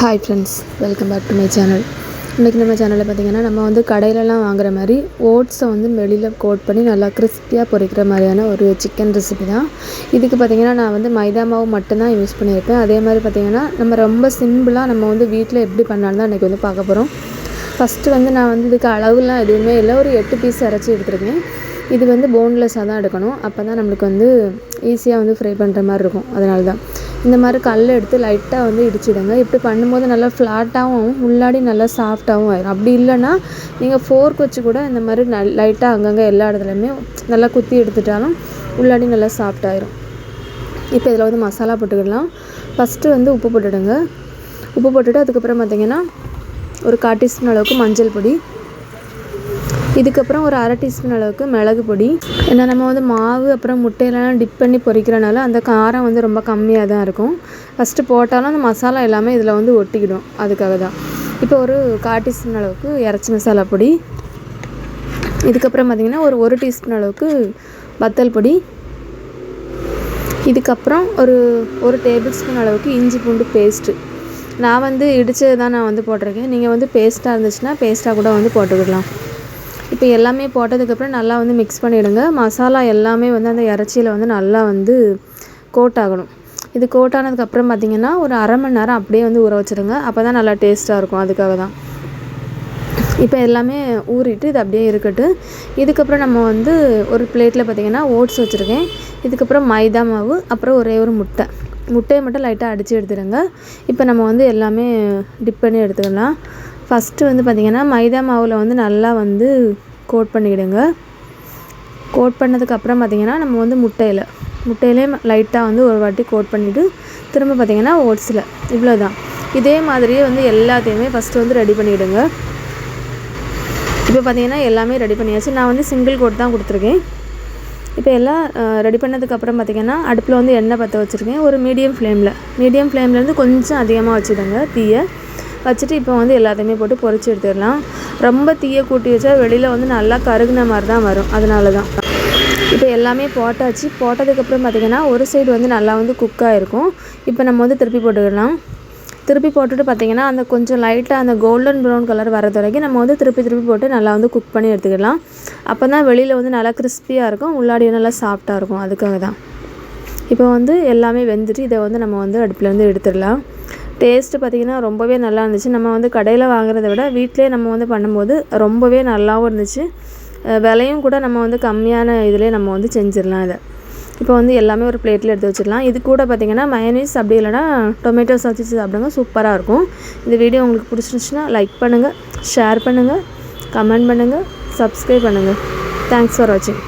Hi friends, welcome back to my channel. இன்றைக்கி நம்ம சேனலில் பார்த்திங்கன்னா நம்ம வந்து கடையிலலாம் வாங்குற மாதிரி ஓட்ஸை வந்து வெளியில் கோட் பண்ணி நல்லா கிறிஸ்பியாக பொரிக்கிற மாதிரியான ஒரு சிக்கன் ரெசிபி தான். இதுக்கு பார்த்திங்கன்னா நான் வந்து மைதா மாவு மட்டும்தான் யூஸ் பண்ணியிருப்பேன். அதே மாதிரி பார்த்திங்கன்னா நம்ம ரொம்ப சிம்பிளாக நம்ம வந்து வீட்டில் எப்படி பண்ணாலும் தான் இன்றைக்கி வந்து பார்க்க போகிறோம். ஃபஸ்ட்டு வந்து நான் வந்து இதுக்கு அளவுலாம் எதுவுமே இல்லை, ஒரு 8 பீஸ் அரைச்சி எடுத்துருக்கேன். இது வந்து போன்லெஸ்ஸாக தான் எடுக்கணும், அப்போ தான் நம்மளுக்கு வந்து ஈஸியாக வந்து ஃப்ரை பண்ணுற மாதிரி இருக்கும். அதனால தான் இந்த மாதிரி கல் எடுத்து லைட்டாக வந்து இடிச்சிடுங்க. இப்படி பண்ணும்போது நல்லா ஃப்ளாட்டாகவும் உள்ளாடி நல்லா சாஃப்டாகவும் ஆயிடும். அப்படி இல்லைன்னா நீங்கள் ஃபோர்க் வச்சு கூட இந்த மாதிரி லைட்டாக அங்கங்கே எல்லா இடத்துலையுமே நல்லா குத்தி எடுத்துட்டாலும் உள்ளாடி நல்லா சாஃப்டாயிரும். இப்போ இதில் வந்து மசாலா போட்டுக்கிடலாம். ஃபஸ்ட்டு வந்து உப்பு போட்டுடுங்க. உப்பு போட்டுட்டு அதுக்கப்புறம் பார்த்திங்கன்னா ஒரு 1/4 டீஸ்பூன் அளவுக்கு மஞ்சள் பொடி, இதுக்கப்புறம் ஒரு 1/2 டீஸ்பூன் அளவுக்கு மிளகு பொடி. ஏன்னா நம்ம வந்து மாவு அப்புறம் முட்டையெல்லாம் டிப் பண்ணி பொரிக்கிறனால அந்த காரம் வந்து ரொம்ப கம்மியாக தான் இருக்கும். ஃபஸ்ட்டு போட்டாலும் அந்த மசாலா எல்லாமே இதில் வந்து ஒட்டிக்கிடும், அதுக்காக தான். இப்போ ஒரு 1/4 டீஸ்பூன் அளவுக்கு இறைச்சி மசாலா பொடி, இதுக்கப்புறம் பார்த்திங்கன்னா ஒரு 1 டீஸ்பூன் அளவுக்கு வத்தல் பொடி, இதுக்கப்புறம் ஒரு டேபிள் ஸ்பூன் அளவுக்கு இஞ்சி பூண்டு பேஸ்ட்டு. நான் வந்து இடித்தது தான் நான் வந்து போட்டிருக்கேன். நீங்கள் வந்து பேஸ்ட்டாக இருந்துச்சுன்னா பேஸ்ட்டாக கூட வந்து போட்டுக்கிடலாம். இப்போ எல்லாமே போட்டதுக்கப்புறம் நல்லா வந்து மிக்ஸ் பண்ணிவிடுங்க. மசாலா எல்லாமே வந்து அந்த இறைச்சியில் வந்து நல்லா வந்து கோட் ஆகணும். இது கோட் ஆனதுக்கப்புறம் பார்த்திங்கன்னா ஒரு 1/2 மணி நேரம் அப்படியே வந்து ஊற வச்சுருங்க. அப்போ தான் நல்லா டேஸ்ட்டாக இருக்கும், அதுக்காக தான். இப்போ எல்லாமே ஊறிட்டு இது அப்படியே இருக்கட்டும். இதுக்கப்புறம் நம்ம வந்து ஒரு பிளேட்டில் பார்த்திங்கன்னா ஓட்ஸ் வச்சுருக்கேன். இதுக்கப்புறம் மைதா மாவு, அப்புறம் ஒரே ஒரு முட்டையை மட்டும் லைட்டாக அடித்து எடுத்துடுங்க. இப்போ நம்ம வந்து எல்லாமே டிப் பண்ணி எடுத்துக்கலாம். ஃபஸ்ட்டு வந்து பார்த்திங்கன்னா மைதா மாவில் வந்து நல்லா வந்து கோட் பண்ணிவிடுங்க. கோட் பண்ணதுக்கப்புறம் பார்த்திங்கன்னா நம்ம வந்து முட்டையிலே லைட்டாக வந்து ஒரு வாட்டி கோட் பண்ணிவிட்டு திரும்ப பார்த்திங்கன்னா ஓட்ஸில், இவ்வளோ தான். இதே மாதிரியே வந்து எல்லாத்தையுமே ஃபஸ்ட்டு வந்து ரெடி பண்ணிவிடுங்க. இப்போ பார்த்திங்கன்னா எல்லாமே ரெடி பண்ணியாச்சு. நான் வந்து சிங்கிள் கோட் தான் கொடுத்துருக்கேன். இப்போ எல்லாம் ரெடி பண்ணதுக்கப்புறம் பார்த்திங்கன்னா அடுப்பில் வந்து எண்ணெய் பற்ற வச்சுருக்கேன். ஒரு மீடியம் ஃப்ளேம்லேருந்து கொஞ்சம் அதிகமாக வச்சுடுங்க தீயை வச்சுட்டு இப்போ வந்து எல்லாத்தையுமே போட்டு பொரிச்சு எடுத்துடலாம். ரொம்ப தீயை கூட்டி வச்சா வெளியில் வந்து நல்லா கருகுன மாதிரி தான் வரும், அதனால தான். இப்போ எல்லாமே போட்டாச்சு. போட்டதுக்கப்புறம் பார்த்திங்கன்னா ஒரு சைடு வந்து நல்லா வந்து குக் ஆகிருக்கும். இப்போ நம்ம வந்து திருப்பி போட்டுக்கலாம். திருப்பி போட்டுட்டு பார்த்திங்கன்னா அந்த கொஞ்சம் லைட்டாக அந்த கோல்டன் ப்ரௌன் கலர் வரது வரைக்கும் நம்ம வந்து திருப்பி போட்டு நல்லா வந்து குக் பண்ணி எடுத்துக்கலாம். அப்போ தான் வெளியில் வந்து நல்லா கிறிஸ்பியாக இருக்கும், உள்ளாடி நல்லா சாஃப்டாக இருக்கும், அதுக்காக தான். இப்போ வந்து எல்லாமே வெந்துட்டு இதை வந்து நம்ம வந்து அடுப்புலேருந்து எடுத்துடலாம். டேஸ்ட்டு பார்த்திங்கன்னா ரொம்பவே நல்லா இருந்துச்சு. நம்ம வந்து கடையில் வாங்குறத விட வீட்டிலே நம்ம வந்து பண்ணும்போது ரொம்பவே நல்லாவும் இருந்துச்சு. விலையும் கூட நம்ம வந்து கம்மியான இதிலே நம்ம வந்து செஞ்சிடலாம் இதை. இப்போ வந்து எல்லாமே ஒரு பிளேட்டில் எடுத்து வச்சிடலாம். இது கூட பார்த்திங்கன்னா மயோனீஸ் அப்படி இல்லைனா டொமேட்டோ சாஸ் வச்சு சாப்பிடுங்க, சூப்பராக இருக்கும். இந்த வீடியோ உங்களுக்கு பிடிச்சிருந்துச்சுன்னா லைக் பண்ணுங்கள், ஷேர் பண்ணுங்கள், கமெண்ட் பண்ணுங்கள், சப்ஸ்கிரைப் பண்ணுங்கள். தேங்க்ஸ் ஃபார் வாட்சிங்.